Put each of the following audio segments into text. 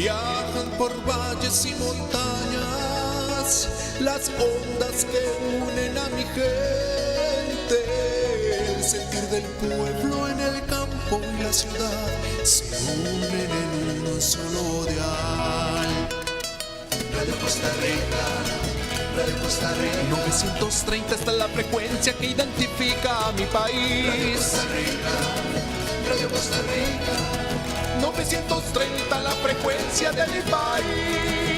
Viajan por valles y montañas las ondas que unen a mi gente. El sentir del pueblo en el campo y la ciudad se unen en un solo dial. Radio Costa Rica, Radio Costa Rica. 930 está la frecuencia que identifica a mi país. Radio Costa Rica, Radio Costa Rica. 930 la frecuencia de mi país.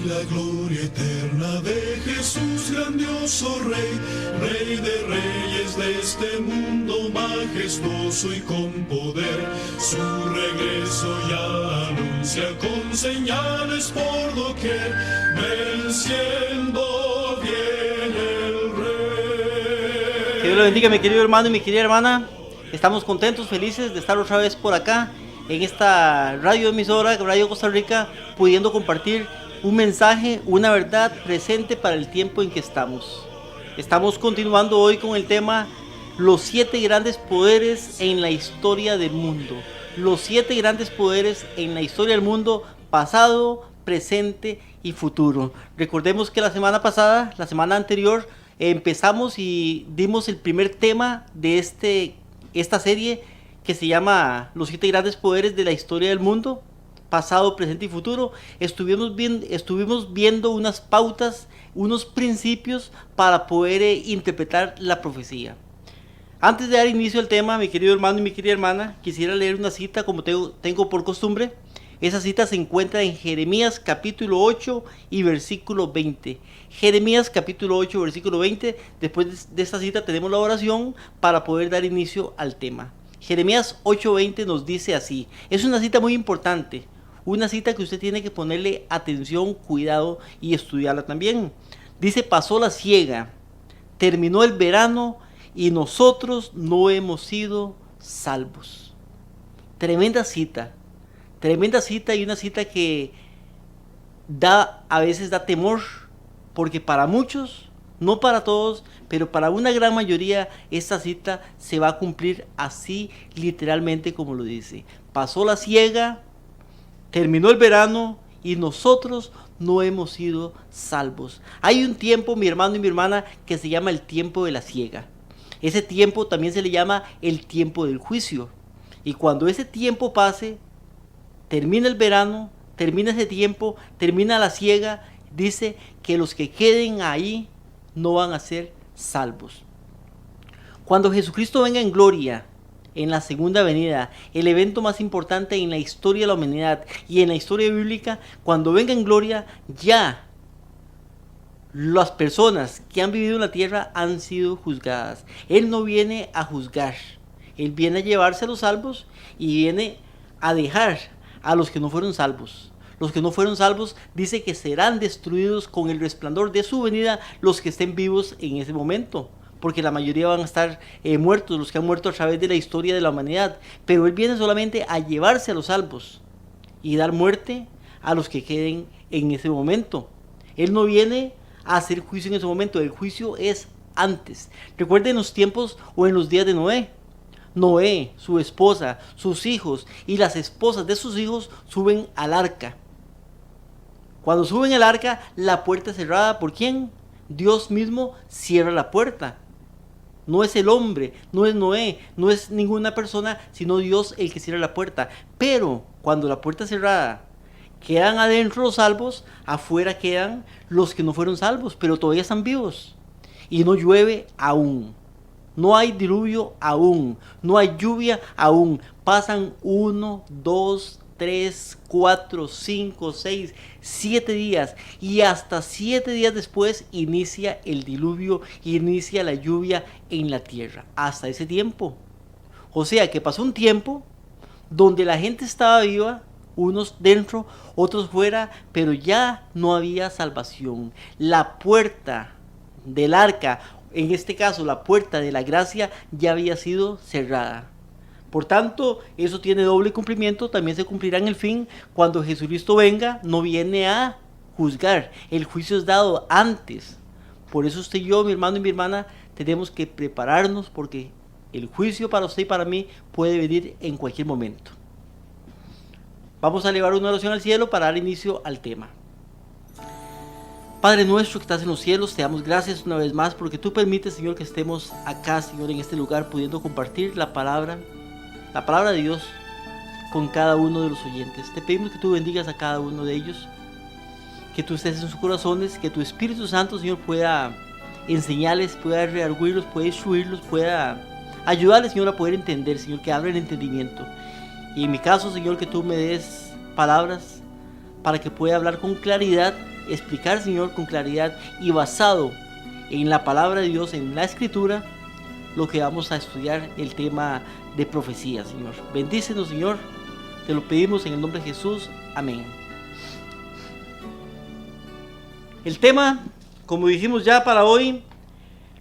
La gloria eterna de Jesús, grandioso Rey, Rey de reyes de este mundo majestuoso y con poder. Su regreso ya anuncia con señales por doquier, venciendo viene el Rey. Que Dios lo bendiga, mi querido hermano y mi querida hermana. Estamos contentos, felices de estar otra vez por acá en esta radio emisora, Radio Costa Rica, pudiendo compartir un mensaje, una verdad presente para el tiempo en que estamos. Estamos continuando hoy con el tema los 7 grandes poderes en la historia del mundo. Los 7 grandes poderes en la historia del mundo, pasado, presente y futuro. Recordemos que la semana pasada, la semana anterior, empezamos y dimos el primer tema de esta serie que se llama los 7 grandes poderes de la historia del mundo, pasado, presente y futuro. Estuvimos viendo unas pautas, unos principios para poder interpretar la profecía. Antes de dar inicio al tema, mi querido hermano y mi querida hermana, quisiera leer una cita como tengo por costumbre. Esa cita se encuentra en Jeremías capítulo 8 y versículo 20. Jeremías capítulo 8, versículo 20. Después de esta cita tenemos la oración para poder dar inicio al tema. Jeremías 8:20 nos dice así. Es una cita muy importante. Una cita que usted tiene que ponerle atención, cuidado y estudiarla también. Dice: pasó la siega, terminó el verano y nosotros no hemos sido salvos. Tremenda cita y una cita que a veces da temor, porque para muchos, no para todos, pero para una gran mayoría, esta cita se va a cumplir así literalmente como lo dice. Pasó la siega, terminó el verano y nosotros no hemos sido salvos. Hay un tiempo, mi hermano y mi hermana, que se llama el tiempo de la siega. Ese tiempo también se le llama el tiempo del juicio. Y cuando ese tiempo pase, termina el verano, termina ese tiempo, termina la siega, dice que los que queden ahí no van a ser salvos. Cuando Jesucristo venga en gloria, en la segunda venida, el evento más importante en la historia de la humanidad y en la historia bíblica, cuando venga en gloria, ya las personas que han vivido en la tierra han sido juzgadas. Él no viene a juzgar, Él viene a llevarse a los salvos y viene a dejar a los que no fueron salvos. Los que no fueron salvos dice que serán destruidos con el resplandor de su venida los que estén vivos en ese momento, porque la mayoría van a estar muertos, los que han muerto a través de la historia de la humanidad. Pero Él viene solamente a llevarse a los salvos y dar muerte a los que queden en ese momento. Él no viene a hacer juicio en ese momento, el juicio es antes. Recuerden los tiempos o en los días de Noé. Noé, su esposa, sus hijos y las esposas de sus hijos suben al arca. Cuando suben al arca, la puerta es cerrada. ¿Por quién? Dios mismo cierra la puerta. No es el hombre, no es Noé, no es ninguna persona, sino Dios el que cierra la puerta. Pero cuando la puerta es cerrada, quedan adentro los salvos, afuera quedan los que no fueron salvos, pero todavía están vivos. Y no llueve aún. No hay diluvio aún. No hay lluvia aún. Pasan 1, 2, 3, 4, 5, 6, 7 días. Y hasta 7 días después inicia el diluvio, inicia la lluvia en la tierra. Hasta ese tiempo. O sea que pasó un tiempo donde la gente estaba viva, unos dentro, otros fuera, pero ya no había salvación. La puerta del arca, en este caso la puerta de la gracia, ya había sido cerrada. Por tanto, eso tiene doble cumplimiento, también se cumplirá en el fin, cuando Jesucristo venga, no viene a juzgar, el juicio es dado antes. Por eso usted y yo, mi hermano y mi hermana, tenemos que prepararnos, porque el juicio para usted y para mí puede venir en cualquier momento. Vamos a elevar una oración al cielo para dar inicio al tema. Padre nuestro que estás en los cielos, te damos gracias una vez más porque tú permites, Señor, que estemos acá, Señor, en este lugar, pudiendo compartir la palabra de Dios con cada uno de los oyentes. Te pedimos que tú bendigas a cada uno de ellos, que tú estés en sus corazones, que tu Espíritu Santo, Señor, pueda enseñarles, pueda redarguirlos, pueda instruirlos, pueda ayudarles, Señor, a poder entender, Señor, que abra el entendimiento. Y en mi caso, Señor, que tú me des palabras para que pueda hablar con claridad, explicar, Señor, con claridad y basado en la palabra de Dios, en la Escritura, lo que vamos a estudiar, el tema de profecía, Señor. Bendícenos, Señor, te lo pedimos en el nombre de Jesús. Amén. El tema, como dijimos ya para hoy,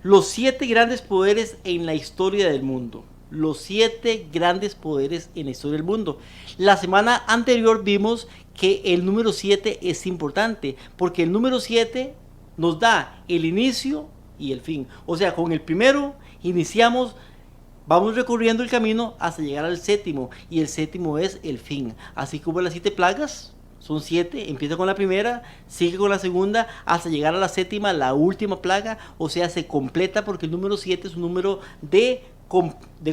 los 7 grandes poderes en la historia del mundo. Los 7 grandes poderes en la historia del mundo. La semana anterior vimos que el número 7 es importante, porque el número 7 nos da el inicio y el fin. O sea, con el primero iniciamos, vamos recorriendo el camino hasta llegar al séptimo, y el séptimo es el fin. Así como las 7 plagas, son 7, empieza con la primera, sigue con la segunda, hasta llegar a la séptima, la última plaga, o sea, se completa, porque el número 7 es un número de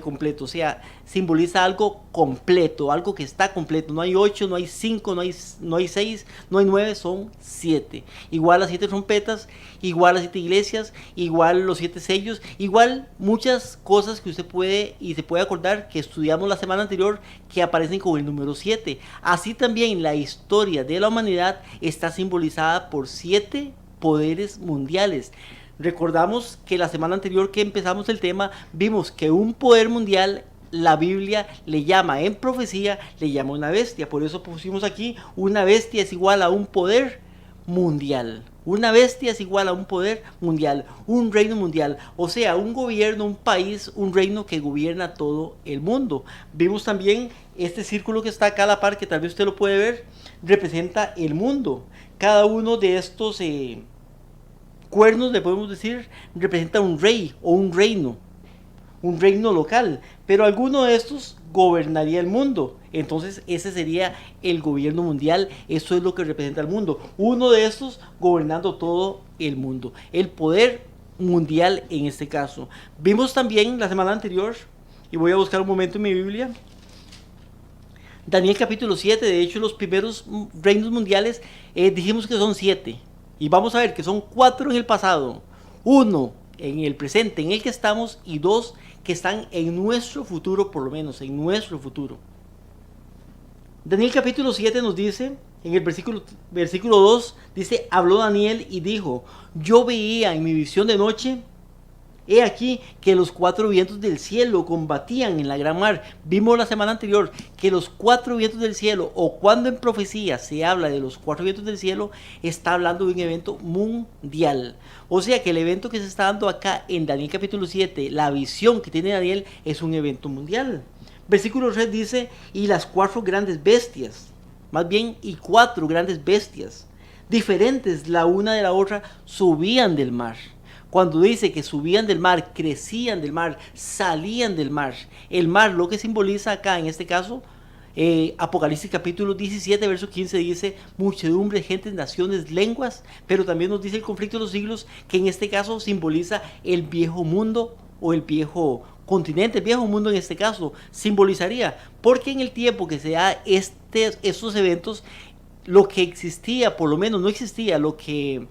completo, o sea, simboliza algo completo, algo que está completo. No hay 8, no hay 5, no hay 6, no hay 9, son 7. Igual las 7 trompetas, igual las 7 iglesias, igual los 7 sellos, igual muchas cosas que usted puede y se puede acordar que estudiamos la semana anterior, que aparecen con el número 7. Así también la historia de la humanidad está simbolizada por 7 poderes mundiales. Recordamos que la semana anterior que empezamos el tema, vimos que un poder mundial, la Biblia le llama en profecía, le llama una bestia. Por eso pusimos aquí, una bestia es igual a un poder mundial. Una bestia es igual a un poder mundial, un reino mundial. O sea, un gobierno, un país, un reino que gobierna todo el mundo. Vimos también este círculo que está acá a la par, que tal vez usted lo puede ver, representa el mundo. Cada uno de estos cuernos, le podemos decir, representa un rey o un reino local, pero alguno de estos gobernaría el mundo. Entonces ese sería el gobierno mundial. Eso es lo que representa el mundo, uno de estos gobernando todo el mundo, el poder mundial en este caso. Vimos también la semana anterior, y voy a buscar un momento en mi Biblia, Daniel capítulo 7, de hecho los primeros reinos mundiales dijimos que son 7. Y vamos a ver que son 4 en el pasado, 1 en el presente en el que estamos, y 2 que están en nuestro futuro, por lo menos en nuestro futuro. Daniel capítulo 7 nos dice, en el versículo 2, dice: habló Daniel y dijo, yo veía en mi visión de noche, he aquí que los 4 vientos del cielo combatían en la gran mar. Vimos la semana anterior que los 4 vientos del cielo, o cuando en profecía se habla de los 4 vientos del cielo, está hablando de un evento mundial. O sea que el evento que se está dando acá en Daniel capítulo 7, la visión que tiene Daniel, es un evento mundial. Versículo 3 dice: y las 4 grandes bestias, más bien, y 4 grandes bestias, diferentes la una de la otra, subían del mar. Cuando dice que subían del mar, crecían del mar, salían del mar. El mar, lo que simboliza acá en este caso, Apocalipsis capítulo 17, verso 15 dice: muchedumbre, gentes, naciones, lenguas. Pero también nos dice el conflicto de los siglos, que en este caso simboliza el viejo mundo o el viejo continente. El viejo mundo en este caso simbolizaría, porque en el tiempo que se da estos eventos, lo que existía, por lo menos no existía, lo que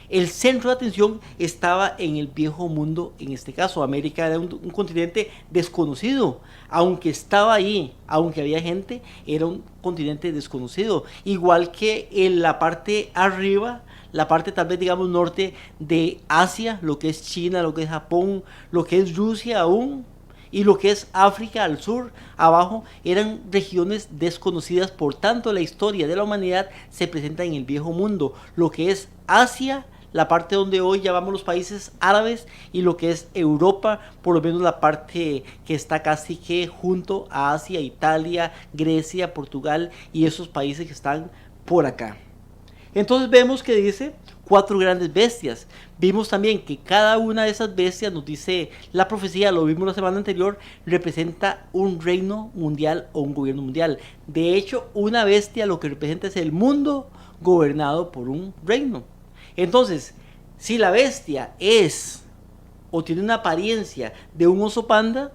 el centro de atención estaba en el viejo mundo. En este caso, América era un continente desconocido. Aunque estaba ahí, aunque había gente, era un continente desconocido. Igual que en la parte arriba, la parte tal vez digamos norte de Asia, lo que es China, lo que es Japón, lo que es Rusia aún, y lo que es África al sur, abajo, eran regiones desconocidas. Por tanto, la historia de la humanidad se presenta en el viejo mundo. Lo que es Asia, la parte donde hoy llamamos los países árabes y lo que es Europa, por lo menos la parte que está casi que junto a Asia, Italia, Grecia, Portugal y esos países que están por acá. Entonces vemos que dice 4 grandes bestias. Vimos también que cada una de esas bestias, nos dice la profecía, lo vimos la semana anterior, representa un reino mundial o un gobierno mundial. De hecho, una bestia lo que representa es el mundo gobernado por un reino. Entonces, si la bestia es o tiene una apariencia de un oso panda,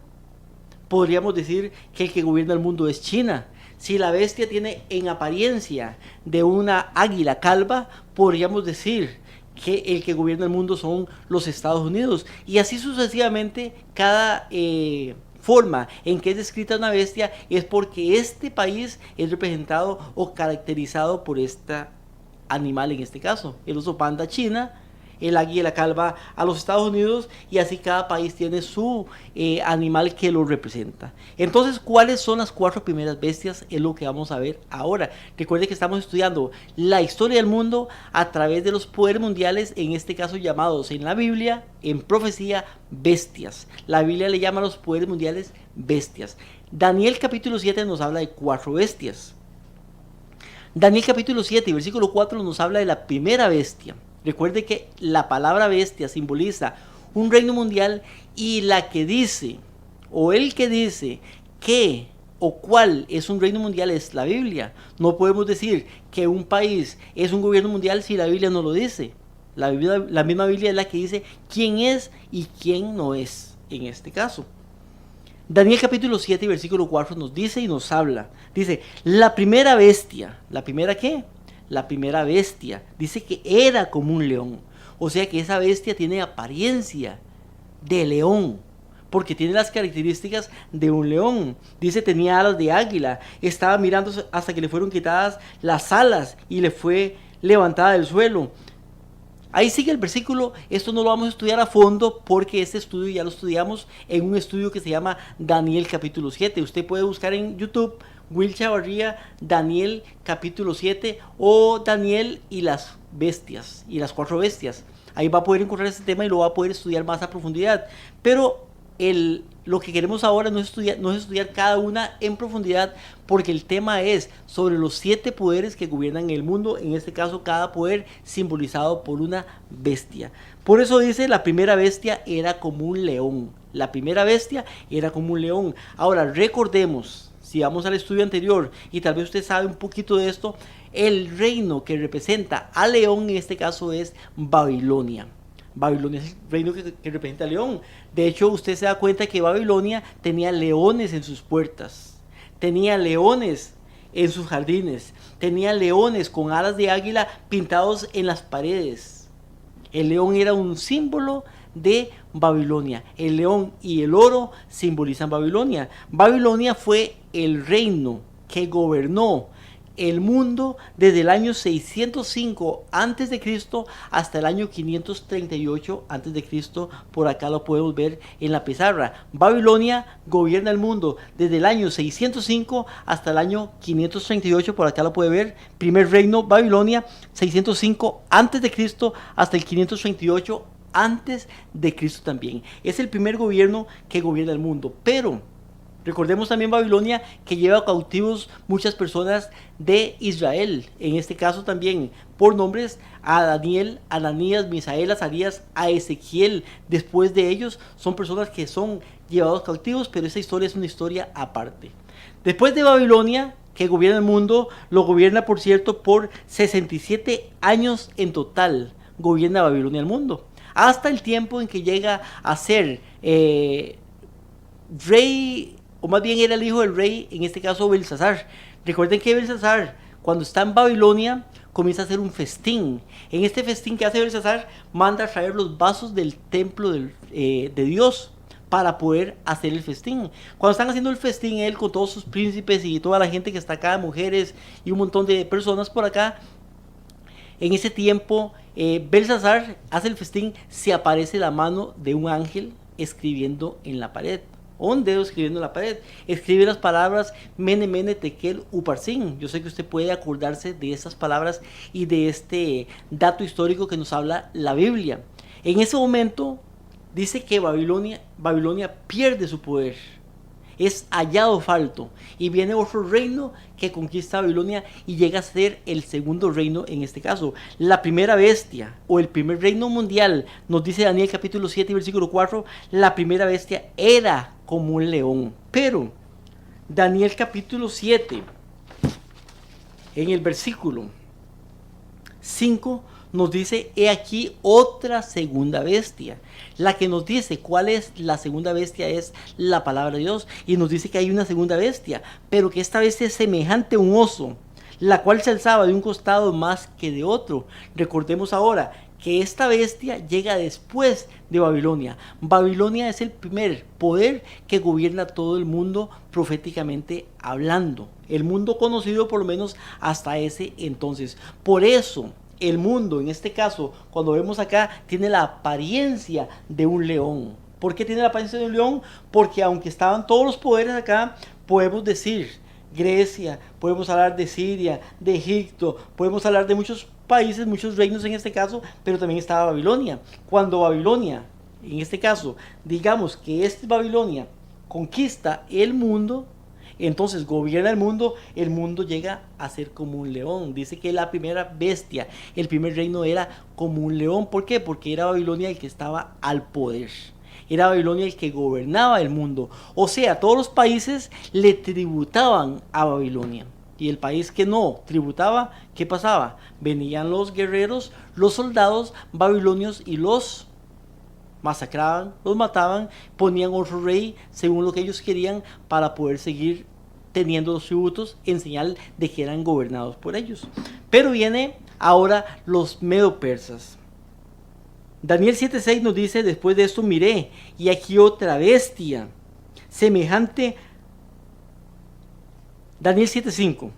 podríamos decir que el que gobierna el mundo es China. Si la bestia tiene en apariencia de una águila calva, podríamos decir que el que gobierna el mundo son los Estados Unidos. Y así sucesivamente, cada forma en que es descrita una bestia es porque este país es representado o caracterizado por este animal, en este caso, el oso panda China, el águila calva a los Estados Unidos, y así cada país tiene su animal que lo representa. Entonces, ¿cuáles son las 4 primeras bestias? Es lo que vamos a ver ahora. Recuerde que estamos estudiando la historia del mundo a través de los poderes mundiales, en este caso llamados en la Biblia, en profecía, bestias. La Biblia le llama a los poderes mundiales bestias. Daniel capítulo 7 nos habla de 4 bestias. Daniel capítulo 7 y versículo 4 nos habla de la primera bestia. Recuerde que la palabra bestia simboliza un reino mundial, y la que dice, o el que dice que o cuál es un reino mundial es la Biblia. No podemos decir que un país es un gobierno mundial si la Biblia no lo dice. La misma Biblia es la que dice quién es y quién no es en este caso. Daniel capítulo 7 y versículo 4 nos dice y nos habla. Dice, la primera bestia, ¿la primera qué? La primera bestia, dice que era como un león. O sea que esa bestia tiene apariencia de león, porque tiene las características de un león. Dice, tenía alas de águila, estaba mirando hasta que le fueron quitadas las alas y le fue levantada del suelo. Ahí sigue el versículo. Esto no lo vamos a estudiar a fondo porque este estudio ya lo estudiamos en un estudio que se llama Daniel capítulo 7. Usted puede buscar en YouTube Will Chavarría, Daniel capítulo 7 o Daniel y las bestias, y las 4 bestias. Ahí va a poder encontrar este tema y lo va a poder estudiar más a profundidad. Pero lo que queremos ahora no es estudiar cada una en profundidad, porque el tema es sobre los 7 poderes que gobiernan el mundo. En este caso, cada poder simbolizado por una bestia. Por eso dice, la primera bestia era como un león. La primera bestia era como un león. Ahora, recordemos, si vamos al estudio anterior, y tal vez usted sabe un poquito de esto, el reino que representa a león en este caso es Babilonia. Babilonia es el reino que representa a león. De hecho, usted se da cuenta que Babilonia tenía leones en sus puertas, tenía leones en sus jardines, tenía leones con alas de águila pintados en las paredes. El león era un símbolo de Babilonia. El león y el oro simbolizan Babilonia. Babilonia fue el reino que gobernó el mundo desde el año 605 a.C. hasta el año 538 a.C. Por acá lo podemos ver en la pizarra. Babilonia gobierna el mundo desde el año 605 hasta el año 538. Por acá lo puede ver. Primer reino, Babilonia, 605 a.C. hasta el 538 antes de Cristo también. Es el primer gobierno que gobierna el mundo. Pero recordemos también Babilonia, que lleva cautivos muchas personas de Israel. En este caso también por nombres a Daniel, Ananías, Misael, Azarías, a Ezequiel. Después de ellos son personas que son llevados cautivos, pero esa historia es una historia aparte. Después de Babilonia, que gobierna el mundo, lo gobierna, por cierto, por 67 años en total. Gobierna Babilonia el mundo, hasta el tiempo en que llega a ser rey, o más bien era el hijo del rey, en este caso Belsasar. Recuerden que Belsasar, cuando está en Babilonia, comienza a hacer un festín. En este festín que hace Belsasar, manda a traer los vasos del templo de Dios para poder hacer el festín. Cuando están haciendo el festín, él con todos sus príncipes y toda la gente que está acá, mujeres y un montón de personas por acá, en ese tiempo Belsasar hace el festín, se aparece la mano de un ángel escribiendo en la pared. o un dedo escribiendo en la pared. Escribe las palabras Mene, Mene, Tekel, Uparsin. Yo sé que usted puede acordarse de esas palabras y de este dato histórico que nos habla la Biblia. En ese momento dice que Babilonia pierde su poder. Es hallado falto y viene otro reino que conquista Babilonia y llega a ser el segundo reino en este caso. La primera bestia o el primer reino mundial, nos dice Daniel capítulo 7 versículo 4, la primera bestia era como un león. Pero Daniel capítulo 7 en el versículo 5 nos dice, he aquí otra segunda bestia. La que nos dice cuál es la segunda bestia es la palabra de Dios. Y nos dice que hay una segunda bestia, pero que esta bestia es semejante a un oso, la cual se alzaba de un costado más que de otro. Recordemos ahora que esta bestia llega después de Babilonia. Babilonia es el primer poder que gobierna todo el mundo proféticamente hablando. El mundo conocido por lo menos hasta ese entonces. Por eso el mundo, en este caso, cuando vemos acá, tiene la apariencia de un león. ¿Por qué tiene la apariencia de un león? Porque aunque estaban todos los poderes acá, podemos decir Grecia, podemos hablar de Siria, de Egipto, podemos hablar de muchos países, muchos reinos en este caso, pero también estaba Babilonia. Cuando Babilonia, en este caso, digamos que Babilonia conquista el mundo, entonces gobierna el mundo llega a ser como un león. Dice que la primera bestia, el primer reino era como un león. ¿Por qué? Porque era Babilonia el que estaba al poder. Era Babilonia el que gobernaba el mundo. O sea, todos los países le tributaban a Babilonia. Y el país que no tributaba, ¿qué pasaba? Venían los guerreros, los soldados babilonios y los masacraban, los mataban, ponían otro rey según lo que ellos querían para poder seguir teniendo los tributos en señal de que eran gobernados por ellos. Pero viene ahora los medo-persas. Daniel 7:6 nos dice, después de esto miré, y aquí otra bestia, semejante. Daniel 7:5.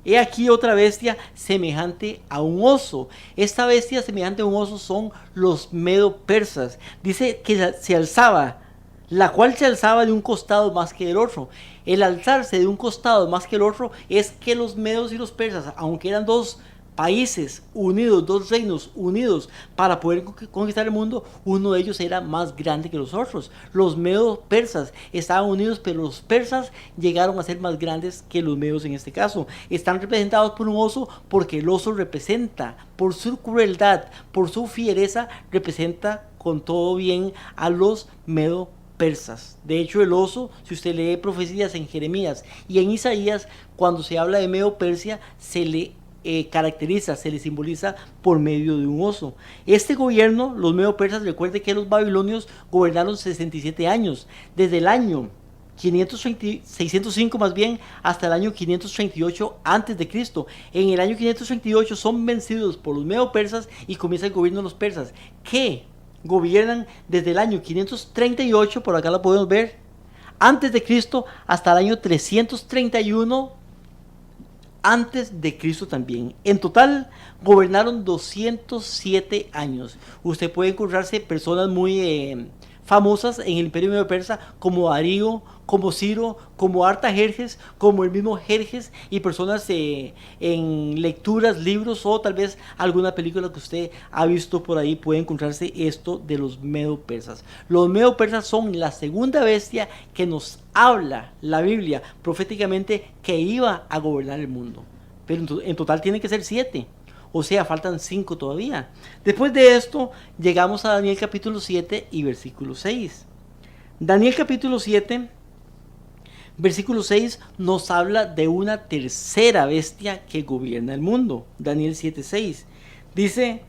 He aquí otra bestia semejante a un oso. Esta bestia semejante a un oso son los medo-persas. Dice que se alzaba, la cual se alzaba de un costado más que del otro. El alzarse de un costado más que el otro es que los medos y los persas, aunque eran dos países unidos, dos reinos unidos para poder conquistar el mundo, uno de ellos era más grande que los otros. Los medos persas estaban unidos, pero los persas llegaron a ser más grandes que los medos en este caso. Están representados por un oso porque el oso representa, por su crueldad, por su fiereza, representa con todo bien a los medo persas. De hecho, el oso, si usted lee profecías en Jeremías y en Isaías, cuando se habla de Medo Persia, se le caracteriza, se le simboliza por medio de un oso. Este gobierno, los medo-persas, recuerde que los babilonios gobernaron 67 años, desde el año 605 más bien hasta el año 538 antes de Cristo. En el año 538 son vencidos por los medo-persas y comienza el gobierno de los persas, que gobiernan desde el año 538, por acá lo podemos ver, antes de Cristo, hasta el año 331 antes de Cristo también. En total gobernaron 207 años. Usted puede encontrarse personas muy famosas en el imperio medo persa como Darío, como Ciro, como Artajerjes, como el mismo Jerjes, y personas en lecturas, libros o tal vez alguna película que usted ha visto por ahí puede encontrarse esto de los medo persas. Los medo persas son la segunda bestia que nos habla la Biblia proféticamente que iba a gobernar el mundo. Pero en total tiene que ser 7. O sea, faltan 5 todavía. Después de esto, llegamos a Daniel capítulo 7 y versículo 6. Daniel capítulo 7, versículo 6 nos habla de una tercera bestia que gobierna el mundo. Daniel 7:6 dice,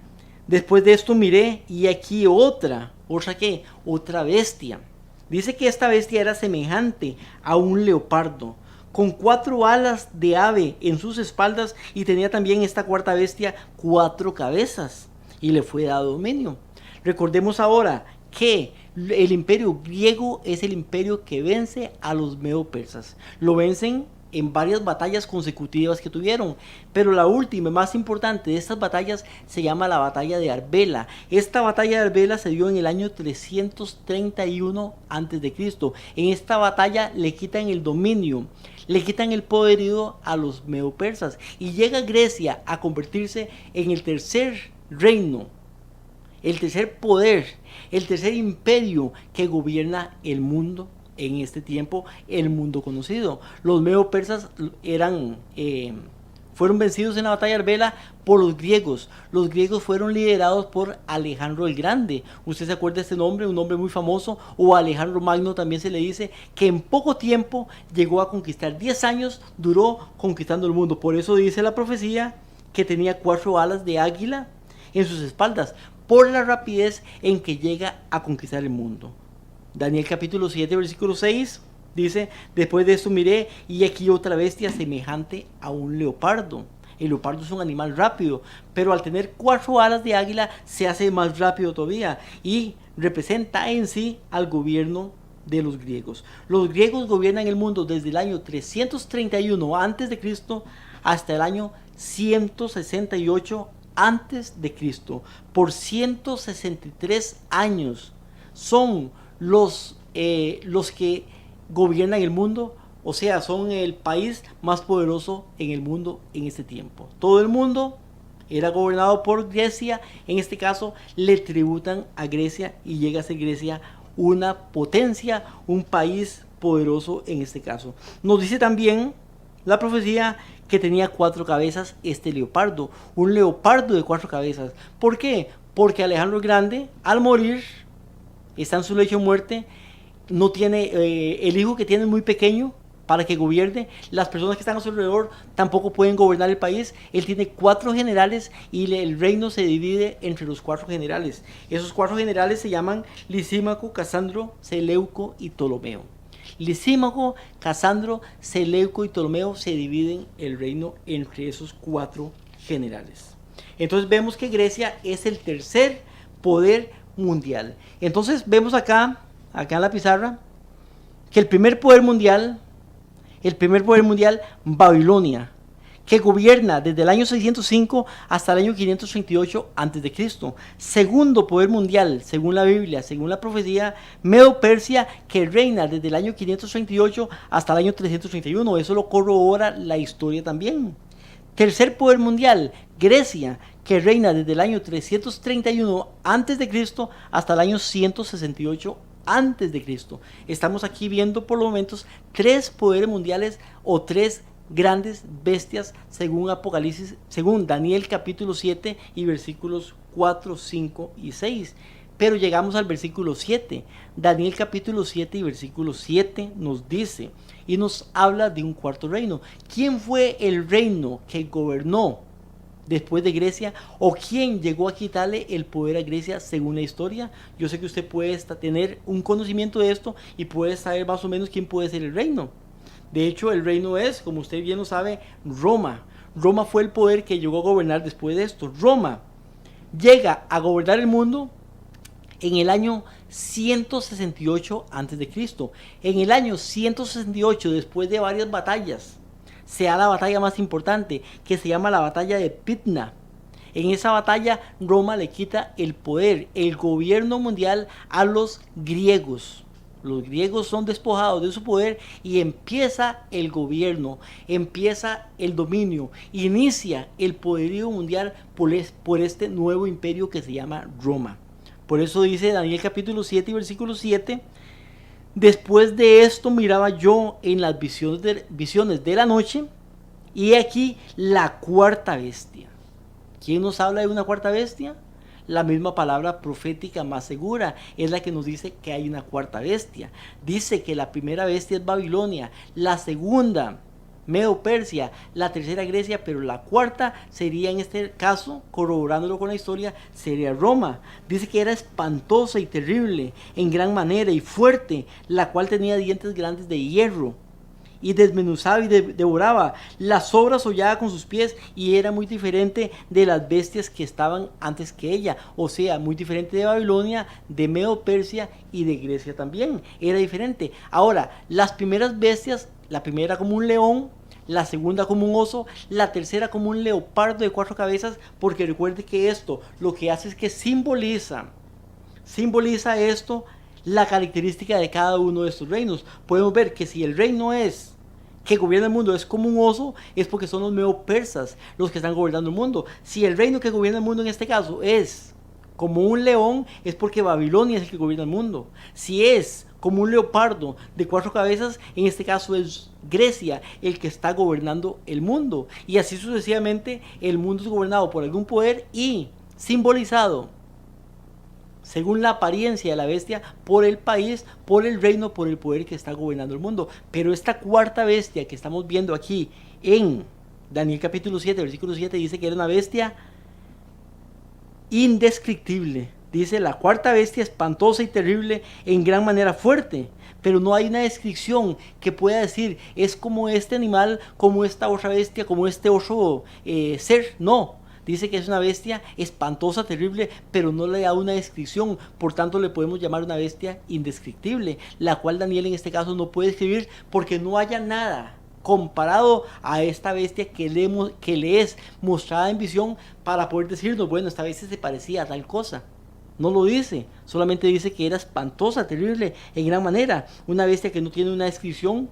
después de esto miré y aquí otra ¿qué? Otra bestia. Dice que esta bestia era semejante a un leopardo, con 4 alas de ave en sus espaldas, y tenía también esta cuarta bestia 4 cabezas, y le fue dado dominio. Recordemos ahora que el imperio griego es el imperio que vence a los medo persas. Lo vencen en varias batallas consecutivas que tuvieron, pero la última, más importante de estas batallas, se llama la batalla de Arbela. Esta batalla de Arbela se dio en el año 331 a.C. En esta batalla le quitan el dominio, le quitan el poderío a los medo-persas y llega Grecia a convertirse en el tercer reino, el tercer poder, el tercer imperio que gobierna el mundo en este tiempo, el mundo conocido. Los medo-persas fueron vencidos en la batalla de Arbela por los griegos. Los griegos fueron liderados por Alejandro el Grande. Usted se acuerda de este nombre, un nombre muy famoso, o Alejandro Magno también se le dice, que en poco tiempo llegó a conquistar, 10 años duró conquistando el mundo. Por eso dice la profecía que tenía 4 alas de águila en sus espaldas, por la rapidez en que llega a conquistar el mundo. Daniel capítulo 7, versículo 6, dice, después de esto miré y aquí otra bestia semejante a un leopardo. El leopardo es un animal rápido, pero al tener 4 alas de águila se hace más rápido todavía y representa en sí al gobierno de los griegos. Los griegos gobiernan el mundo desde el año 331 a.C. hasta el año 168 a.C. Por 163 años son los que gobiernan el mundo, o sea, son el país más poderoso en el mundo en este tiempo. Todo el mundo era gobernado por Grecia, en este caso le tributan a Grecia y llega a ser Grecia una potencia, un país poderoso en este caso. Nos dice también la profecía que tenía 4 cabezas este leopardo, un leopardo de 4 cabezas. ¿Por qué? Porque Alejandro el Grande, al morir, está en su lecho de muerte, no tiene el hijo que tiene es muy pequeño para que gobierne, las personas que están a su alrededor tampoco pueden gobernar el país. Él tiene 4 generales y el reino se divide entre los 4 generales. Esos 4 generales se llaman Lisímaco, Casandro, Seleuco y Ptolomeo. Lisímaco, Casandro, Seleuco y Ptolomeo se dividen el reino entre esos 4 generales. Entonces vemos que Grecia es el tercer poder mundial. Entonces vemos acá en la pizarra, que el primer poder mundial, Babilonia, que gobierna desde el año 605 hasta el año 538 a.C. Segundo poder mundial, según la Biblia, según la profecía, Medo-Persia, que reina desde el año 538 hasta el año 331. Eso lo corrobora la historia también. Tercer poder mundial, Grecia, que reina desde el año 331 a.C. hasta el año 168 a.C. Estamos aquí viendo por los momentos 3 poderes mundiales o 3 grandes bestias según Apocalipsis, según Daniel capítulo 7 y versículos 4, 5 y 6. Pero llegamos al versículo 7. Daniel capítulo 7 y versículo 7 nos dice y nos habla de un cuarto reino. ¿Quién fue el reino que gobernó después de Grecia, o quién llegó a quitarle el poder a Grecia según la historia? Yo sé que usted puede tener un conocimiento de esto y puede saber más o menos quién puede ser el reino. De hecho, el reino es, como usted bien lo sabe, Roma. Roma fue el poder que llegó a gobernar después de esto. Roma llega a gobernar el mundo en el año 168 a.C. En el año 168, después de varias batallas, se da la batalla más importante, que se llama la batalla de Pydna. En esa batalla, Roma le quita el poder, el gobierno mundial a los griegos. Los griegos son despojados de su poder y empieza el gobierno, empieza el dominio, inicia el poderío mundial por este nuevo imperio que se llama Roma. Por eso dice Daniel capítulo 7 y versículo 7: después de esto miraba yo en las visiones de la noche, y aquí la cuarta bestia. ¿Quién nos habla de una cuarta bestia? La misma palabra profética más segura es la que nos dice que hay una cuarta bestia. Dice que la primera bestia es Babilonia, la segunda Medo-Persia, la tercera Grecia, pero la cuarta sería, en este caso, corroborándolo con la historia, sería Roma. Dice que era espantosa y terrible en gran manera y fuerte, la cual tenía dientes grandes de hierro, y desmenuzaba y devoraba, las obras hollaba con sus pies, y era muy diferente de las bestias que estaban antes que ella. O sea, muy diferente de Babilonia, de Medo-Persia y de Grecia también. Era diferente. Ahora, las primeras bestias, la primera como un león, la segunda como un oso, la tercera como un leopardo de 4 cabezas, porque recuerde que esto lo que hace es que simboliza esto la característica de cada uno de estos reinos. Podemos ver que si el reino es que gobierna el mundo es como un oso, es porque son los medo-persas los que están gobernando el mundo. Si el reino que gobierna el mundo en este caso es como un león, es porque Babilonia es el que gobierna el mundo. Si es como un leopardo de 4 cabezas, en este caso es Grecia el que está gobernando el mundo. Y así sucesivamente el mundo es gobernado por algún poder y simbolizado, según la apariencia de la bestia, por el país, por el reino, por el poder que está gobernando el mundo. Pero esta cuarta bestia que estamos viendo aquí en Daniel capítulo 7, versículo 7, dice que era una bestia indescriptible. Dice: la cuarta bestia, espantosa y terrible, en gran manera fuerte. Pero no hay una descripción que pueda decir, es como este animal, como esta otra bestia, como este otro ser. No. Dice que es una bestia espantosa, terrible, pero no le da una descripción. Por tanto, le podemos llamar una bestia indescriptible, la cual Daniel en este caso no puede escribir porque no haya nada comparado a esta bestia que le es mostrada en visión para poder decirnos, bueno, esta bestia se parecía a tal cosa. No lo dice, solamente dice que era espantosa, terrible, en gran manera. Una bestia que no tiene una descripción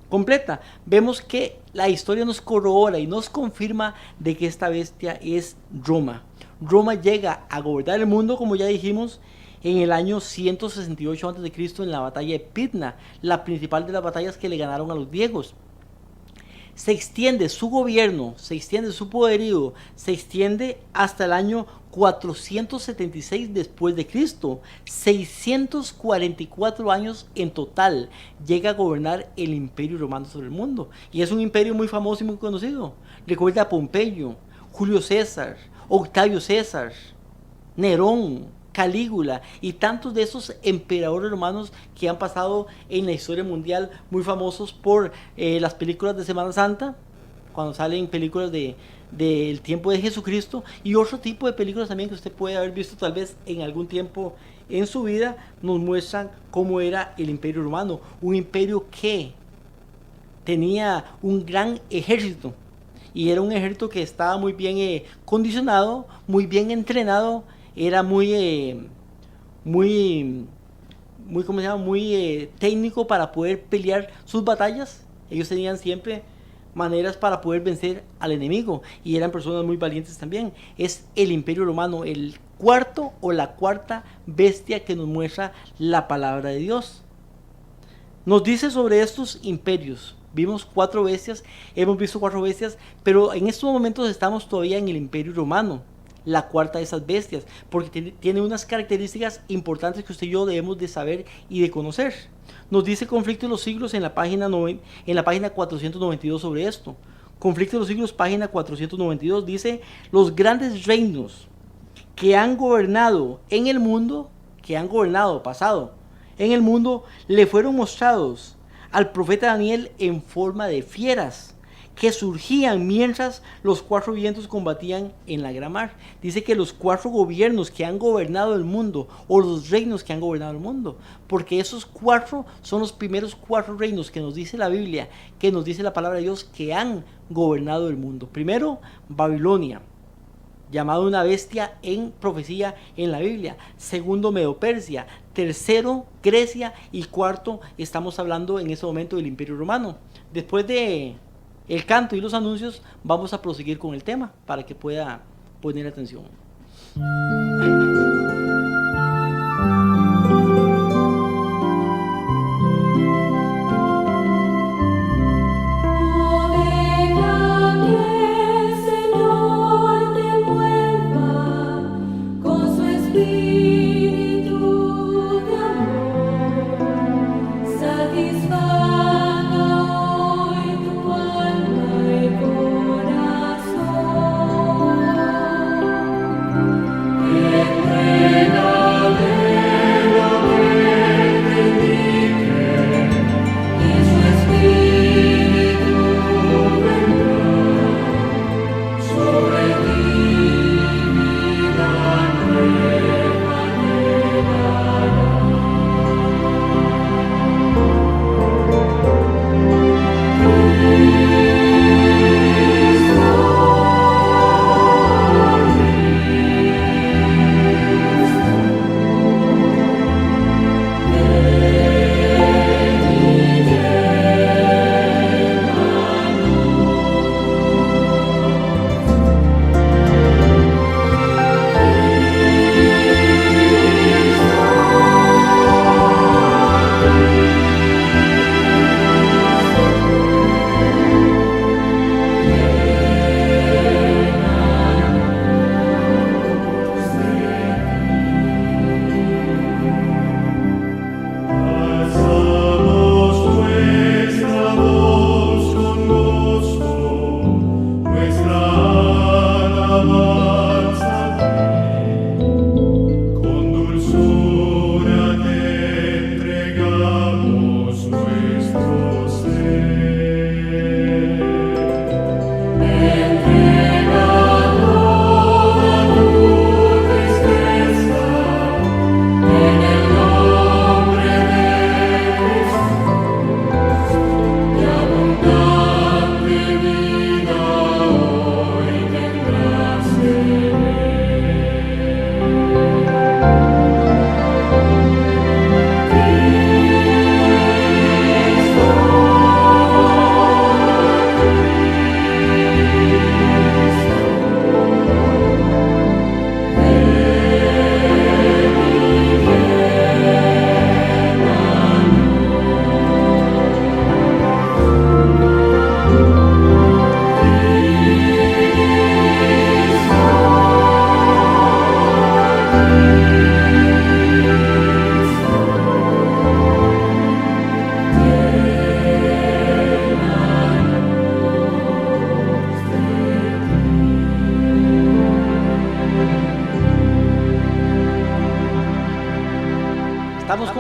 completa. Vemos que la historia nos corrobora y nos confirma de que esta bestia es Roma. Roma llega a gobernar el mundo, como ya dijimos, en el año 168 a.C. en la batalla de Pydna, la principal de las batallas que le ganaron a los griegos. Se extiende su gobierno, se extiende su poderío, se extiende hasta el año 476 después de Cristo. 644 años en total llega a gobernar el Imperio Romano sobre el mundo. Y es un imperio muy famoso y muy conocido. Recuerda a Pompeyo, Julio César, Octavio César, Nerón, Calígula y tantos de esos emperadores romanos que han pasado en la historia mundial, muy famosos por las películas de Semana Santa, cuando salen películas del tiempo de Jesucristo, y otro tipo de películas también que usted puede haber visto tal vez en algún tiempo en su vida. Nos muestran cómo era el Imperio Romano, un imperio que tenía un gran ejército, y era un ejército que estaba muy bien condicionado, muy bien entrenado. Era muy técnico para poder pelear sus batallas. Ellos tenían siempre maneras para poder vencer al enemigo y eran personas muy valientes también. Es el Imperio Romano, el cuarto o la cuarta bestia que nos muestra la palabra de Dios. Nos dice sobre estos imperios. Vimos 4 bestias, hemos visto 4 bestias, pero en estos momentos estamos todavía en el Imperio Romano, la cuarta de esas bestias, porque tiene unas características importantes que usted y yo debemos de saber y de conocer. Nos dice Conflicto de los Siglos en la página 492 sobre esto. Conflicto de los Siglos, página 492, dice: los grandes reinos que han gobernado en el mundo, que han gobernado pasado en el mundo, le fueron mostrados al profeta Daniel en forma de fieras que surgían mientras los 4 vientos combatían en la gran mar. Dice que los 4 gobiernos que han gobernado el mundo, o los reinos que han gobernado el mundo, porque esos 4 son los primeros 4 reinos que nos dice la Biblia, que nos dice la palabra de Dios, que han gobernado el mundo. Primero, Babilonia, llamado una bestia en profecía en la Biblia. Segundo, Medo-Persia. Tercero, Grecia. Y cuarto, estamos hablando en este momento del Imperio Romano. Después de el canto y los anuncios, vamos a proseguir con el tema para que pueda poner atención. Corazón.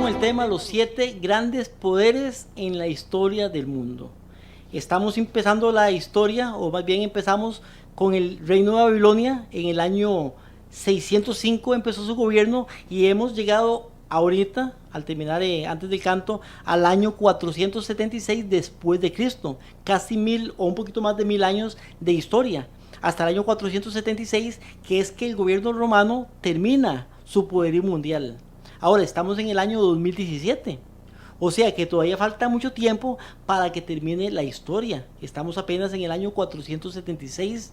con el tema los 7 grandes poderes en la historia del mundo. Estamos empezando la historia, o más bien empezamos con el reino de Babilonia. En el año 605 empezó su gobierno y hemos llegado ahorita, al terminar antes del canto, al año 476 después de Cristo. Casi 1000 o un poquito más de 1000 años de historia. Hasta el año 476, que es que el gobierno romano termina su poderío mundial. Ahora estamos en el año 2017, o sea que todavía falta mucho tiempo para que termine la historia. Estamos apenas en el año 476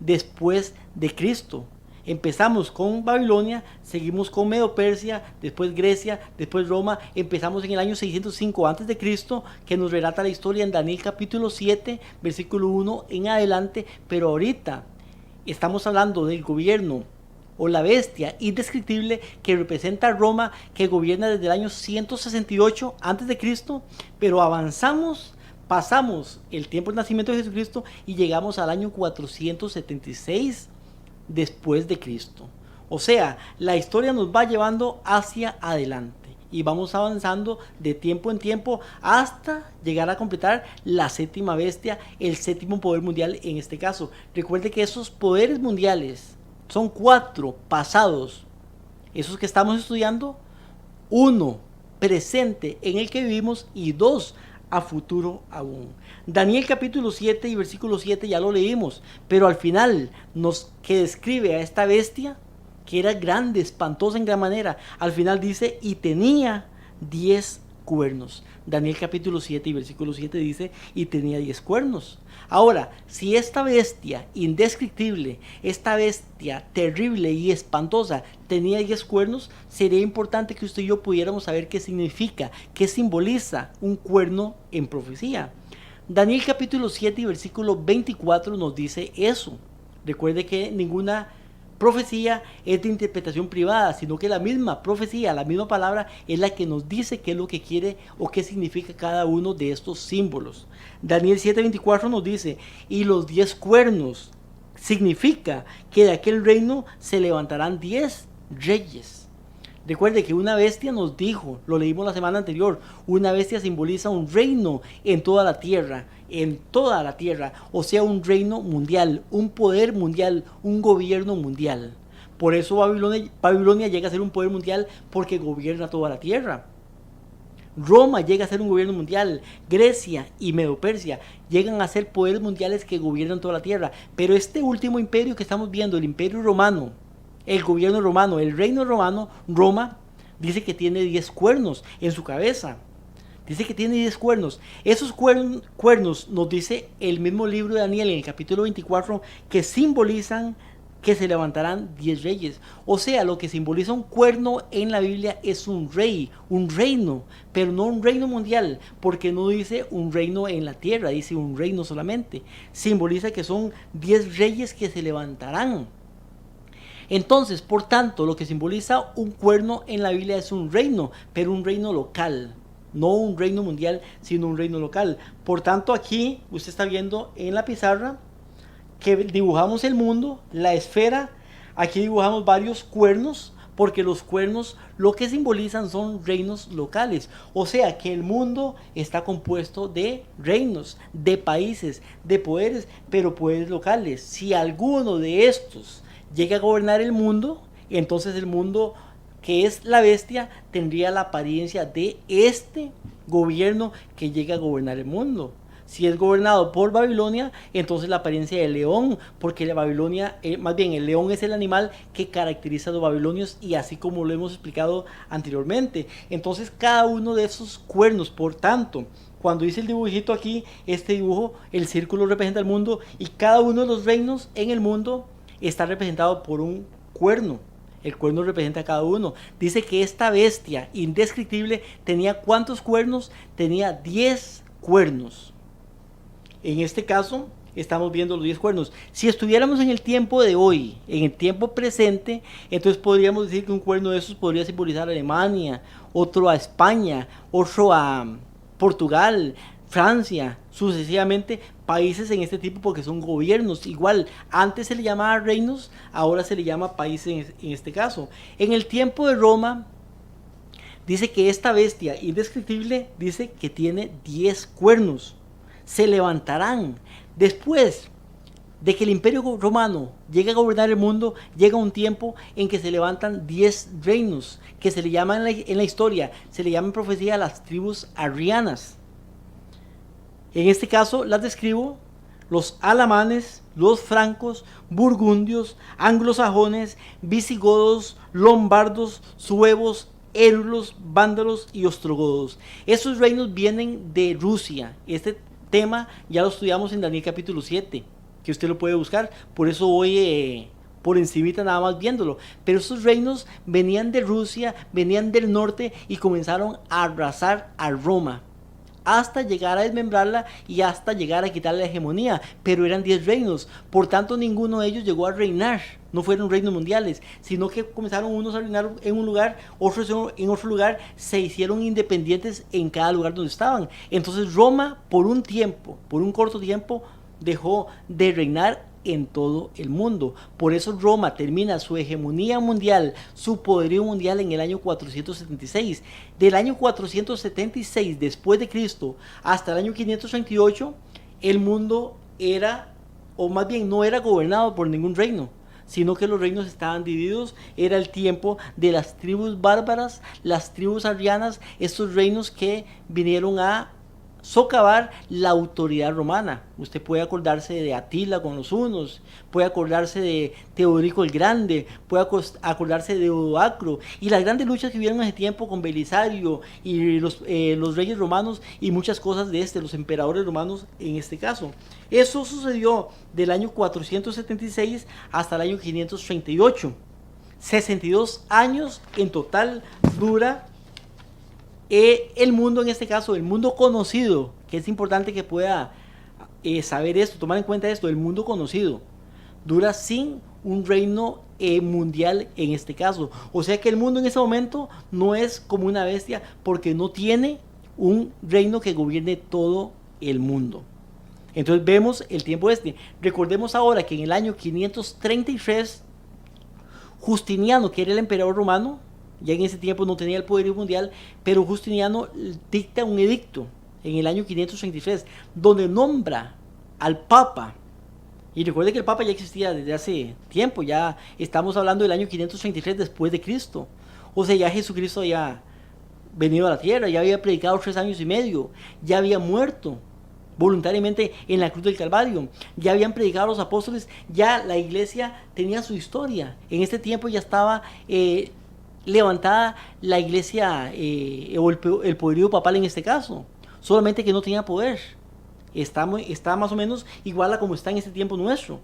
después de Cristo. Empezamos con Babilonia, seguimos con Medo-Persia, después Grecia, después Roma. Empezamos en el año 605 antes de Cristo, que nos relata la historia en Daniel capítulo 7, versículo 1 en adelante. Pero ahorita estamos hablando del gobierno o la bestia indescriptible que representa a Roma, que gobierna desde el año 168 antes de Cristo, pero avanzamos, pasamos el tiempo del nacimiento de Jesucristo y llegamos al año 476 después de Cristo. O sea, la historia nos va llevando hacia adelante y vamos avanzando de tiempo en tiempo hasta llegar a completar la séptima bestia, el séptimo poder mundial en este caso. Recuerde que esos poderes mundiales son 4 pasados, esos que estamos estudiando, 1 presente en el que vivimos y 2 a futuro aún. Daniel capítulo 7 y versículo 7 ya lo leímos, pero al final que describe a esta bestia, que era grande, espantosa en gran manera, al final dice, y tenía 10 cuernos. Daniel capítulo 7 y versículo 7 dice, y tenía 10 cuernos. Ahora, si esta bestia indescriptible, esta bestia terrible y espantosa tenía 10 cuernos, sería importante que usted y yo pudiéramos saber qué significa, qué simboliza un cuerno en profecía. Daniel capítulo 7 y versículo 24 nos dice eso. Recuerde que ninguna profecía es de interpretación privada, sino que la misma profecía, la misma palabra es la que nos dice qué es lo que quiere o qué significa cada uno de estos símbolos. Daniel 7:24 nos dice, y los 10 cuernos significa que de aquel reino se levantarán 10 reyes. Recuerde que una bestia nos dijo, lo leímos la semana anterior, una bestia simboliza un reino en toda la tierra, o sea, un reino mundial, un poder mundial, un gobierno mundial. Por eso Babilonia llega a ser un poder mundial, porque gobierna toda la tierra. Roma llega a ser un gobierno mundial, Grecia y Medo-Persia llegan a ser poderes mundiales que gobiernan toda la tierra. Pero este último imperio que estamos viendo, el imperio romano, el gobierno romano, el reino romano, Roma, dice que tiene 10 cuernos en su cabeza. Dice que tiene 10 cuernos. Esos cuernos nos dice el mismo libro de Daniel en el capítulo 24 que simbolizan que se levantarán 10 reyes. O sea, lo que simboliza un cuerno en la Biblia es un rey, un reino, pero no un reino mundial, porque no dice un reino en la tierra, dice un reino solamente. Simboliza que son 10 reyes que se levantarán. Entonces, por tanto, lo que simboliza un cuerno en la Biblia es un reino, pero un reino local. No un reino mundial, sino un reino local. Por tanto, aquí usted está viendo en la pizarra que dibujamos el mundo, la esfera. Aquí dibujamos varios cuernos, porque los cuernos lo que simbolizan son reinos locales. O sea que el mundo está compuesto de reinos, de países, de poderes, pero poderes locales. Si alguno de estos llega a gobernar el mundo, entonces el mundo, que es la bestia, tendría la apariencia de este gobierno que llega a gobernar el mundo. Si es gobernado por Babilonia, entonces la apariencia del león, porque la Babilonia, más bien el león es el animal que caracteriza a los babilonios, y así como lo hemos explicado anteriormente. Entonces cada uno de esos cuernos, por tanto, cuando dice el dibujito aquí, este dibujo, el círculo representa el mundo, y cada uno de los reinos en el mundo está representado por un cuerno. El cuerno representa a cada uno. Dice que esta bestia indescriptible tenía ¿cuántos cuernos? Tenía 10 cuernos. En este caso estamos viendo los 10 cuernos. Si estuviéramos en el tiempo de hoy, en el tiempo presente, entonces podríamos decir que un cuerno de esos podría simbolizar a Alemania, otro a España, otro a Portugal, Francia, sucesivamente, países en este tipo, porque son gobiernos. Igual, antes se le llamaba reinos, ahora se le llama países en este caso. En el tiempo de Roma, dice que esta bestia indescriptible dice que tiene 10 cuernos. Se levantarán. Después de que el Imperio Romano llegue a gobernar el mundo, llega un tiempo en que se levantan 10 reinos, que se le llaman en la historia, se le llaman profecía a las tribus arrianas. En este caso las describo: los alamanes, los francos, burgundios, anglosajones, visigodos, lombardos, suevos, érulos, vándalos y ostrogodos. Esos reinos vienen de Rusia. Este tema ya lo estudiamos en Daniel capítulo 7, que usted lo puede buscar, por eso voy por encimita nada más viéndolo. Pero esos reinos venían de Rusia, venían del norte y comenzaron a arrasar a Roma, hasta llegar a desmembrarla y hasta llegar a quitarle la hegemonía. Pero eran 10 reinos, por tanto ninguno de ellos llegó a reinar, no fueron reinos mundiales, sino que comenzaron unos a reinar en un lugar, otros en otro lugar, se hicieron independientes en cada lugar donde estaban. Entonces Roma por un tiempo, por un corto tiempo, dejó de reinar en todo el mundo. Por eso Roma termina su hegemonía mundial, su poderío mundial en el año 476. Del año 476 después de Cristo hasta el año 538, el mundo era, o más bien no era gobernado por ningún reino, sino que los reinos estaban divididos. Era el tiempo de las tribus bárbaras, las tribus arrianas, estos reinos que vinieron a socavar la autoridad romana. Usted puede acordarse de Atila con los hunos, puede acordarse de Teodorico el Grande, puede acordarse de Odoacro y las grandes luchas que hubieron en ese tiempo con Belisario y los reyes romanos y muchas cosas de los emperadores romanos en este caso. Eso sucedió del año 476 hasta el año 538. 62 años en total dura el mundo, en este caso el mundo conocido, que es importante que pueda saber esto, tomar en cuenta esto. El mundo conocido dura sin un reino mundial en este caso. O sea que el mundo en ese momento no es como una bestia, porque no tiene un reino que gobierne todo el mundo. Entonces vemos el tiempo Recordemos ahora que en el año 533 Justiniano, que era el emperador romano, ya en ese tiempo no tenía el poderío mundial, pero Justiniano dicta un edicto en el año 533 donde nombra al Papa. Y recuerde que el Papa ya existía desde hace tiempo, ya estamos hablando del año 533 después de Cristo. O sea, ya Jesucristo había venido a la tierra, ya había predicado 3 años y medio, ya había muerto voluntariamente en la cruz del Calvario, ya habían predicado los apóstoles, ya la iglesia tenía su historia. En este tiempo ya estaba levantada la iglesia o el poderío papal en este caso, solamente que no tenía poder. Está más o menos igual a como está en este tiempo nuestro,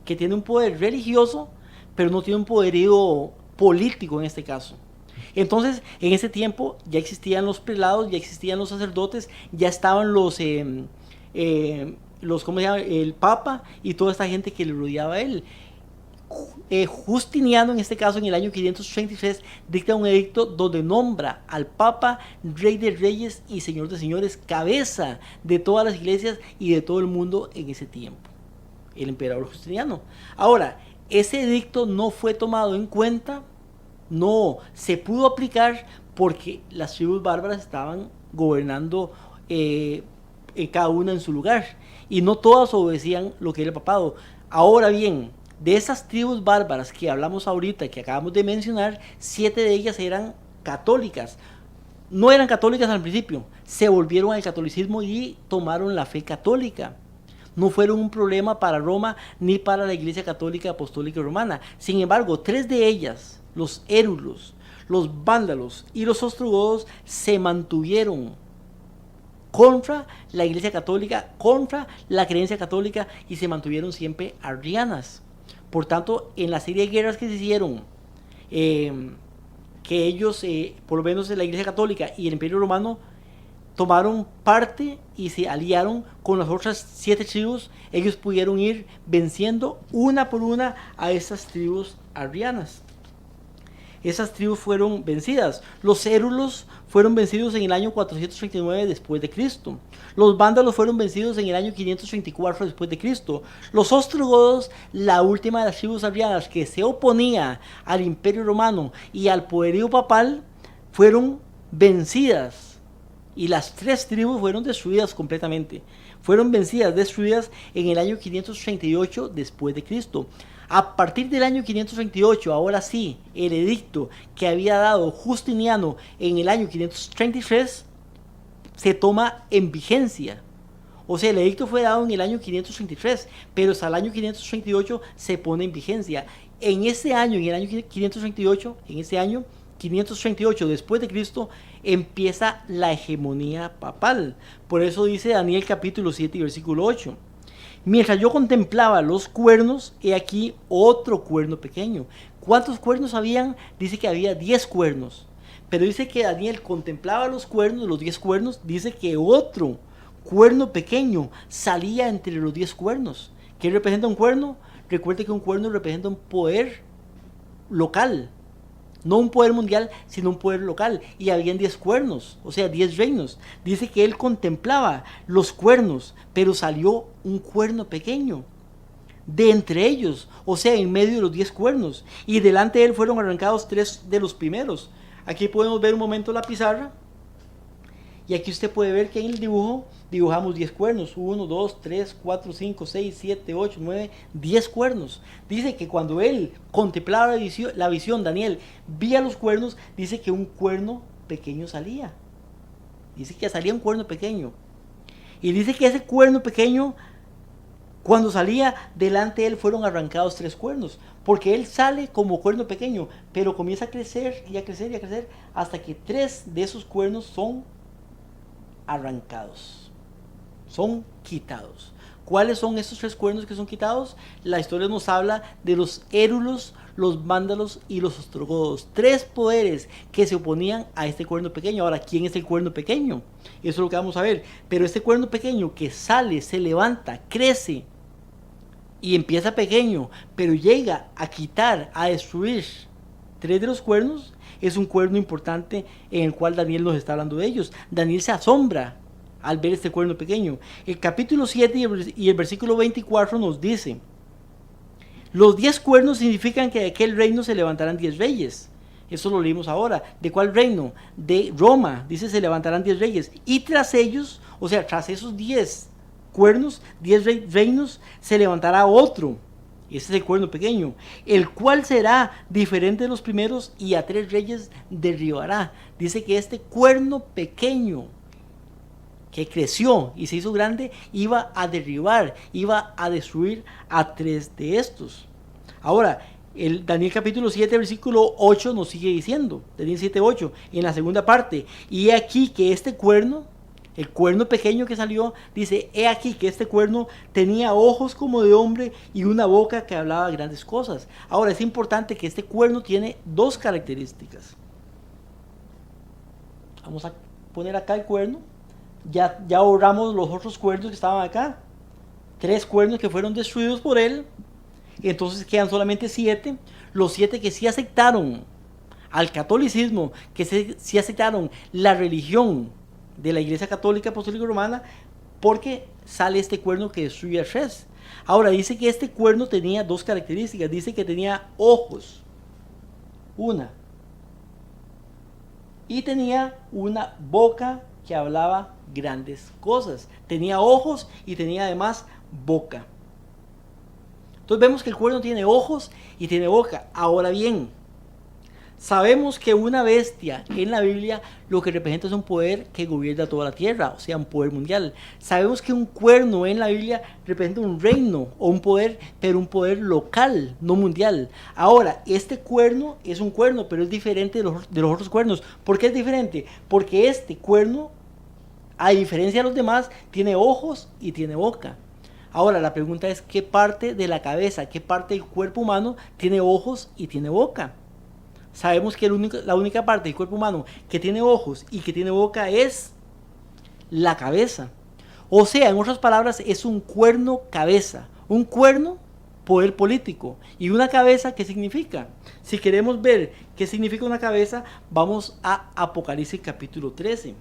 que tiene un poder religioso, pero no tiene un poderío político en este caso. Entonces, en ese tiempo ya existían los prelados, ya existían los sacerdotes, ya estaban ¿cómo se llama? El Papa y toda esta gente que le rodeaba a él. Justiniano, en este caso en el año 533, dicta un edicto donde nombra al Papa Rey de Reyes y Señor de Señores, cabeza de todas las iglesias y de todo el mundo en ese tiempo, el emperador Justiniano. Ahora, ese edicto no fue tomado en cuenta, no se pudo aplicar porque las tribus bárbaras estaban gobernando cada una en su lugar y no todas obedecían lo que era el papado. Ahora bien, de esas tribus bárbaras que hablamos ahorita, que acabamos de mencionar, 7 de ellas eran católicas. No eran católicas al principio, se volvieron al catolicismo y tomaron la fe católica. No fueron un problema para Roma ni para la Iglesia Católica Apostólica Romana. Sin embargo, 3 de ellas, los érulos, los vándalos y los ostrogodos, se mantuvieron contra la Iglesia Católica, contra la creencia católica, y se mantuvieron siempre arrianas. Por tanto, en la serie de guerras que se hicieron, que ellos, por lo menos en la Iglesia Católica y el Imperio Romano, tomaron parte y se aliaron con las otras 7 tribus, ellos pudieron ir venciendo una por una a esas tribus arrianas. Esas tribus fueron vencidas. Los érulos fueron vencidos en el año 439 después de Cristo. Los vándalos fueron vencidos en el año 524 después de Cristo. Los ostrogodos, la última de las tribus arrianas que se oponía al Imperio Romano y al poderío papal, fueron vencidas y las 3 tribus fueron destruidas completamente. Fueron vencidas, destruidas en el año 538 después de Cristo. A partir del año 538, ahora sí, el edicto que había dado Justiniano en el año 533 se toma en vigencia. O sea, el edicto fue dado en el año 533, pero hasta el año 538 se pone en vigencia. En ese año, en el año 538, en ese año 538 después de Cristo, empieza la hegemonía papal. Por eso dice Daniel capítulo 7 y versículo 8. Mientras yo contemplaba los cuernos, he aquí otro cuerno pequeño. ¿Cuántos cuernos habían? Dice que había 10 cuernos. Pero dice que Daniel contemplaba los cuernos, los 10 cuernos, dice que otro cuerno pequeño salía entre los 10 cuernos. ¿Qué representa un cuerno? Recuerde que un cuerno representa un poder local. No un poder mundial, sino un poder local. Y habían 10 cuernos, o sea, 10 reinos. Dice que él contemplaba los cuernos, pero salió un cuerno pequeño de entre ellos, o sea, en medio de los 10 cuernos. Y delante de él fueron arrancados 3 de los primeros. Aquí podemos ver un momento la pizarra. Y aquí usted puede ver que en el dibujo dibujamos 10 cuernos. 1, 2, 3, 4, 5, 6, 7, 8, 9, 10 cuernos. Dice que cuando él contemplaba la visión, Daniel veía los cuernos, dice que un cuerno pequeño salía. Dice que salía un cuerno pequeño. Y dice que ese cuerno pequeño, cuando salía, delante de él fueron arrancados 3 cuernos. Porque él sale como cuerno pequeño, pero comienza a crecer y a crecer y a crecer, hasta que 3 de esos cuernos son arrancados, son quitados. ¿Cuáles son estos 3 cuernos que son quitados? La historia nos habla de los érulos, los vándalos y los ostrogodos. 3 poderes que se oponían a este cuerno pequeño. Ahora, ¿quién es el cuerno pequeño? Eso es lo que vamos a ver. Pero este cuerno pequeño que sale, se levanta, crece y empieza pequeño, pero llega a quitar, a destruir 3 de los cuernos, es un cuerno importante en el cual Daniel nos está hablando de ellos. Daniel se asombra al ver este cuerno pequeño. El capítulo 7 y el versículo 24 nos dice: los 10 cuernos significan que de aquel reino se levantarán 10 reyes. Eso lo leímos ahora. ¿De cuál reino? De Roma. Dice se levantarán 10 reyes. Y tras ellos, o sea, tras esos 10 cuernos, 10 reinos, se levantará otro. Ese es el cuerno pequeño, el cual será diferente de los primeros y a 3 reyes derribará. Dice que este cuerno pequeño que creció y se hizo grande iba a derribar, iba a destruir a 3 de estos. Ahora, el Daniel capítulo 7 versículo 8 nos sigue diciendo, Daniel 7, 8, en la segunda parte: y aquí que este cuerno, el cuerno pequeño que salió, dice, he aquí que este cuerno tenía ojos como de hombre y una boca que hablaba grandes cosas. Ahora, es importante que este cuerno tiene 2 características. Vamos a poner acá el cuerno. Ya ahorramos los otros cuernos que estaban acá. 3 cuernos que fueron destruidos por él. Entonces quedan solamente 7. Los 7 que sí aceptaron al catolicismo, que sí aceptaron la religión de la Iglesia Católica Apostólica Romana, porque sale este cuerno que destruye a 3. Ahora dice que este cuerno tenía 2 características. Dice que tenía ojos, una, y tenía una boca que hablaba grandes cosas. Tenía ojos y tenía además boca. Entonces vemos que el cuerno tiene ojos y tiene boca. Ahora bien, sabemos que una bestia en la Biblia lo que representa es un poder que gobierna toda la tierra, o sea, un poder mundial. Sabemos que un cuerno en la Biblia representa un reino o un poder, pero un poder local, no mundial. Ahora, este cuerno es un cuerno, pero es diferente de los otros cuernos. ¿Por qué es diferente? Porque este cuerno, a diferencia de los demás, tiene ojos y tiene boca. Ahora, la pregunta es, ¿qué parte de la cabeza, qué parte del cuerpo humano tiene ojos y tiene boca? Sabemos que la única parte del cuerpo humano que tiene ojos y que tiene boca es la cabeza. O sea, en otras palabras, es un cuerno cabeza. Un cuerno, poder político. Y una cabeza, ¿qué significa? Si queremos ver qué significa una cabeza, vamos a Apocalipsis capítulo 13.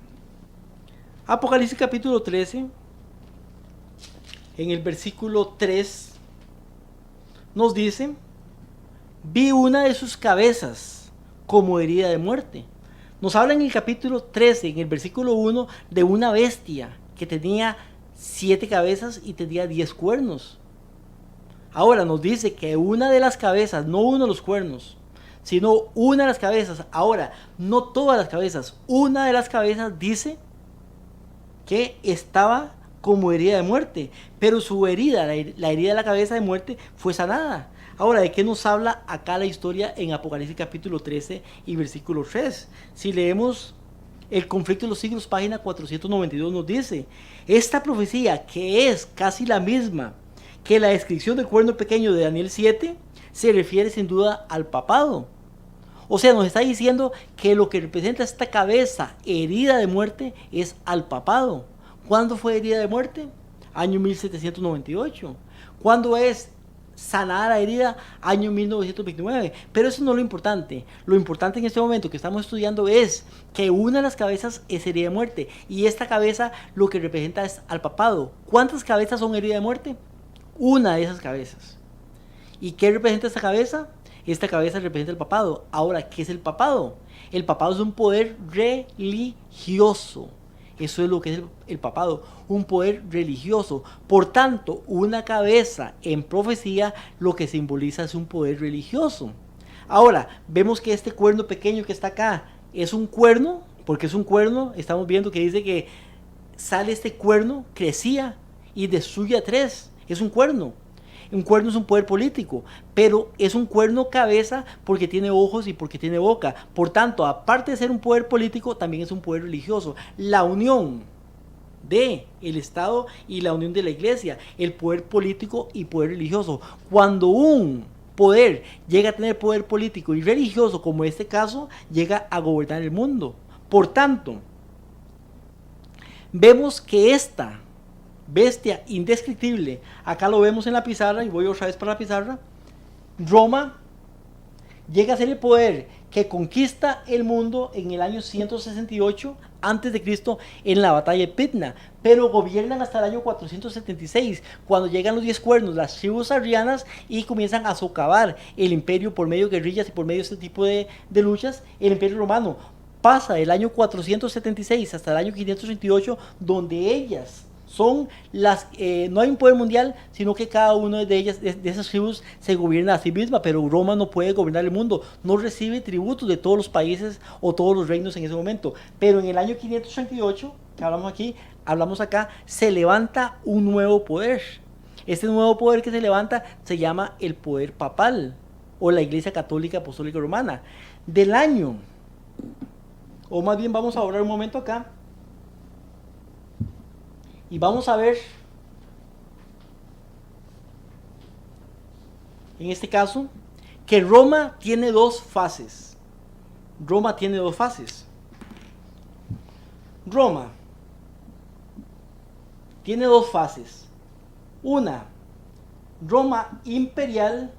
Apocalipsis capítulo 13, en el versículo 3, nos dice: vi una de sus cabezas como herida de muerte. Nos habla en el capítulo 13, en el versículo 1, de una bestia que tenía 7 cabezas y tenía 10 cuernos. Ahora nos dice que una de las cabezas, no uno de los cuernos, sino una de las cabezas, ahora, no todas las cabezas, una de las cabezas dice que estaba como herida de muerte, pero su herida, la herida de la cabeza de muerte, fue sanada. Ahora, ¿de qué nos habla acá la historia en Apocalipsis capítulo 13 y versículo 3? Si leemos el conflicto de los siglos, página 492, nos dice, esta profecía, que es casi la misma que la descripción del cuerno pequeño de Daniel 7, se refiere sin duda al papado. O sea, nos está diciendo que lo que representa esta cabeza herida de muerte es al papado. ¿Cuándo fue herida de muerte? Año 1798. ¿Cuándo es sanada la herida? Año 1929. Pero eso no es lo importante. Lo importante en este momento que estamos estudiando es que una de las cabezas es herida de muerte. Y esta cabeza lo que representa es al papado. ¿Cuántas cabezas son herida de muerte? Una de esas cabezas. ¿Y qué representa esta cabeza? Esta cabeza representa el papado. Ahora, ¿qué es el papado? El papado es un poder religioso. Eso es lo que es el papado, un poder religioso. Por tanto, una cabeza en profecía lo que simboliza es un poder religioso. Ahora, vemos que este cuerno pequeño que está acá es un cuerno, porque es un cuerno. Estamos viendo que dice que sale este cuerno, crecía y destruye a 3. Es un cuerno. Un cuerno es un poder político, pero es un cuerno cabeza porque tiene ojos y porque tiene boca. Por tanto, aparte de ser un poder político, también es un poder religioso. La unión del Estado y la unión de la Iglesia, el poder político y poder religioso. Cuando un poder llega a tener poder político y religioso, como en este caso, llega a gobernar el mundo. Por tanto, vemos que esta bestia indescriptible, acá lo vemos en la pizarra, y voy otra vez para la pizarra, Roma llega a ser el poder que conquista el mundo en el año 168 antes de Cristo en la batalla de Pydna, pero gobiernan hasta el año 476, cuando llegan los 10 cuernos, las tribus arrianas, y comienzan a socavar el imperio por medio de guerrillas y por medio de este tipo de luchas. El imperio romano pasa del año 476 hasta el año 538, donde ellas son las, no hay un poder mundial, sino que cada una de ellas, de esas tribus, se gobierna a sí misma, pero Roma no puede gobernar el mundo, no recibe tributos de todos los países o todos los reinos en ese momento. Pero en el año 538, que hablamos aquí, hablamos acá, se levanta un nuevo poder. Este nuevo poder que se levanta se llama el poder papal, o la Iglesia Católica Apostólica Romana. Del año, o más bien vamos a hablar un momento acá, y vamos a ver, en este caso, que Roma tiene 2 fases. Roma tiene 2 fases. Roma tiene 2 fases. Una, Roma imperial,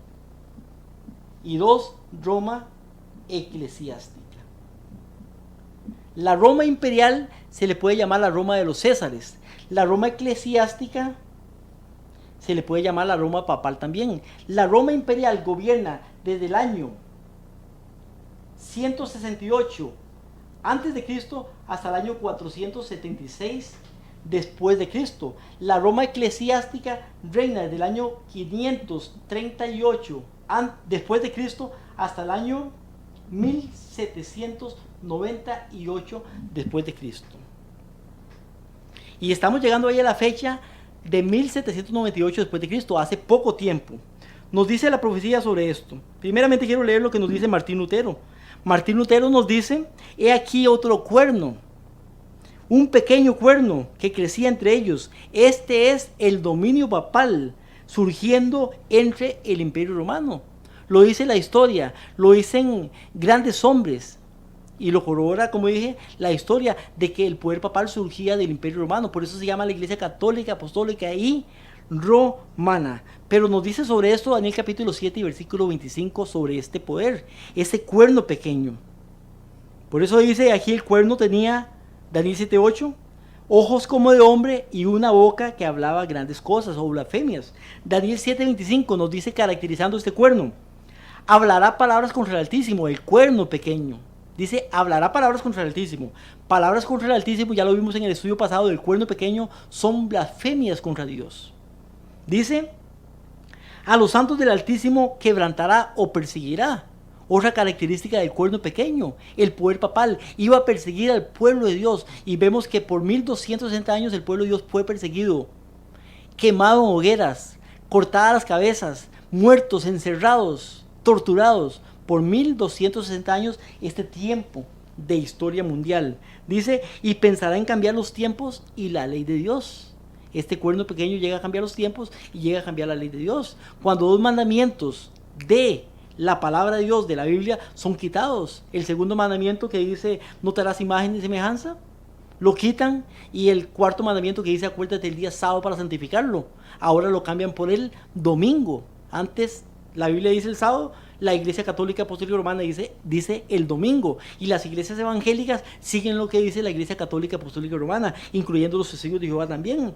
y 2, Roma eclesiástica. La Roma imperial se le puede llamar la Roma de los Césares. La Roma eclesiástica se le puede llamar la Roma papal también. La Roma imperial gobierna desde el año 168 antes de Cristo hasta el año 476 después de Cristo. La Roma eclesiástica reina desde el año 538 después de Cristo hasta el año 1798 después de Cristo. Y estamos llegando ahí a la fecha de 1798 después de Cristo, hace poco tiempo. Nos dice la profecía sobre esto. Primeramente quiero leer lo que nos dice Martín Lutero. Martín Lutero nos dice: he aquí otro cuerno, un pequeño cuerno que crecía entre ellos. Este es el dominio papal surgiendo entre el Imperio Romano. Lo dice la historia, lo dicen grandes hombres. Y lo corrobora, como dije, la historia de que el poder papal surgía del Imperio Romano. Por eso se llama la Iglesia Católica, Apostólica y Romana. Pero nos dice sobre esto Daniel capítulo 7 y versículo 25, sobre este poder, ese cuerno pequeño. Por eso dice aquí: el cuerno tenía, Daniel 7:8, ojos como de hombre y una boca que hablaba grandes cosas o blasfemias. Daniel 7:25 nos dice, caracterizando este cuerno: hablará palabras contra el Altísimo, el cuerno pequeño. Dice, hablará palabras contra el Altísimo. Palabras contra el Altísimo, ya lo vimos en el estudio pasado del cuerno pequeño, son blasfemias contra Dios. Dice, a los santos del Altísimo quebrantará o perseguirá. Otra característica del cuerno pequeño, el poder papal, iba a perseguir al pueblo de Dios. Y vemos que por 1260 años el pueblo de Dios fue perseguido, quemado en hogueras, cortadas las cabezas, muertos, encerrados, torturados. Por 1260 años, este tiempo de historia mundial. Dice, y pensará en cambiar los tiempos y la ley de Dios. Este cuerno pequeño llega a cambiar los tiempos y llega a cambiar la ley de Dios. Cuando dos mandamientos de la palabra de Dios, de la Biblia, son quitados. El segundo mandamiento que dice, no te harás imagen ni semejanza, lo quitan. Y el cuarto mandamiento que dice, acuérdate el día sábado para santificarlo, ahora lo cambian por el domingo. Antes la Biblia dice el sábado, la Iglesia Católica Apostólica Romana dice el domingo, y las iglesias evangélicas siguen lo que dice la Iglesia Católica Apostólica Romana, incluyendo los testigos de Jehová también.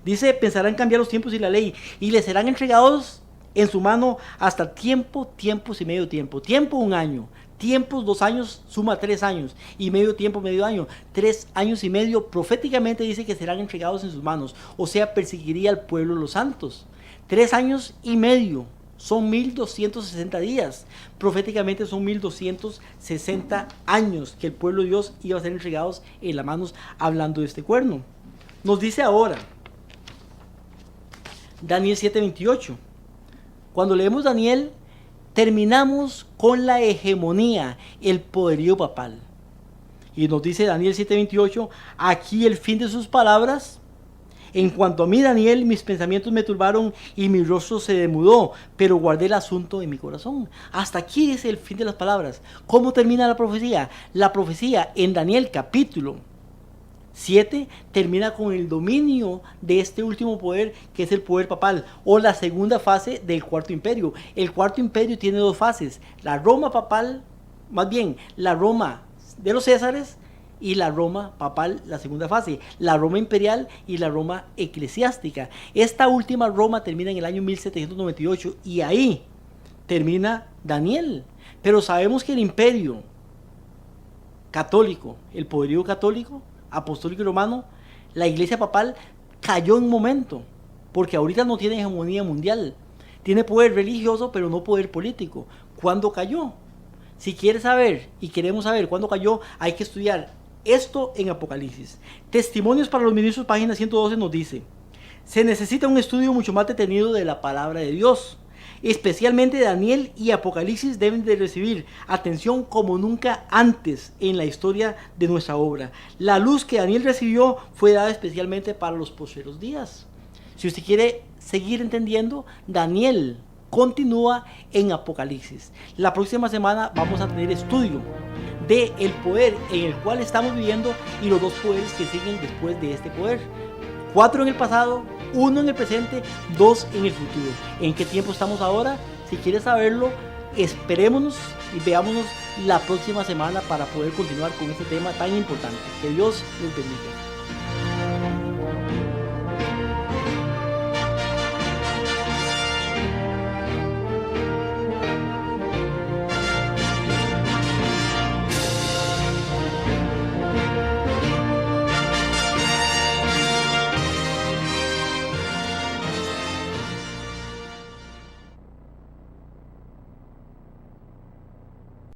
Dice, pensarán cambiar los tiempos y la ley, y les serán entregados en su mano hasta tiempos y medio tiempo. Tiempo, 1 año. Tiempos, 2 años, suma 3 años. Y medio tiempo, medio año. 3 años y medio, proféticamente dice que serán entregados en sus manos. O sea, perseguiría al pueblo de los santos. 3 años y medio. Son 1260 días. Proféticamente son 1260 años que el pueblo de Dios iba a ser entregados en las manos, hablando de este cuerno. Nos dice ahora Daniel 7:28. Cuando leemos Daniel, terminamos con la hegemonía, el poderío papal. Y nos dice Daniel 7:28, aquí el fin de sus palabras. En cuanto a mí, Daniel, mis pensamientos me turbaron y mi rostro se demudó, pero guardé el asunto en mi corazón. Hasta aquí es el fin de las palabras. ¿Cómo termina la profecía? La profecía en Daniel capítulo 7 termina con el dominio de este último poder, que es el poder papal, o la segunda fase del cuarto imperio. El cuarto imperio tiene 2 fases, la Roma papal, más bien la Roma de los Césares, y la Roma papal, la segunda fase, la Roma imperial y la Roma eclesiástica. Esta última Roma termina en el año 1798 y ahí termina Daniel. Pero sabemos que el imperio católico, el poderío católico, apostólico y romano, la iglesia papal cayó en un momento, porque ahorita no tiene hegemonía mundial, tiene poder religioso pero no poder político. ¿Cuándo cayó? Si quieres saber y queremos saber cuándo cayó, hay que estudiar esto en Apocalipsis. Testimonios para los ministros, página 112, nos dice: se necesita un estudio mucho más detenido de la palabra de Dios. Especialmente Daniel y Apocalipsis deben de recibir atención como nunca antes en la historia de nuestra obra. La luz que Daniel recibió fue dada especialmente para los postreros días. Si usted quiere seguir entendiendo, Daniel continúa en Apocalipsis. La próxima semana vamos a tener estudio de el poder en el cual estamos viviendo y los 2 poderes que siguen después de este poder. 4 en el pasado, 1 en el presente, 2 en el futuro. ¿En qué tiempo estamos ahora? Si quieres saberlo, esperémonos y veámonos la próxima semana para poder continuar con este tema tan importante. Que Dios les bendiga.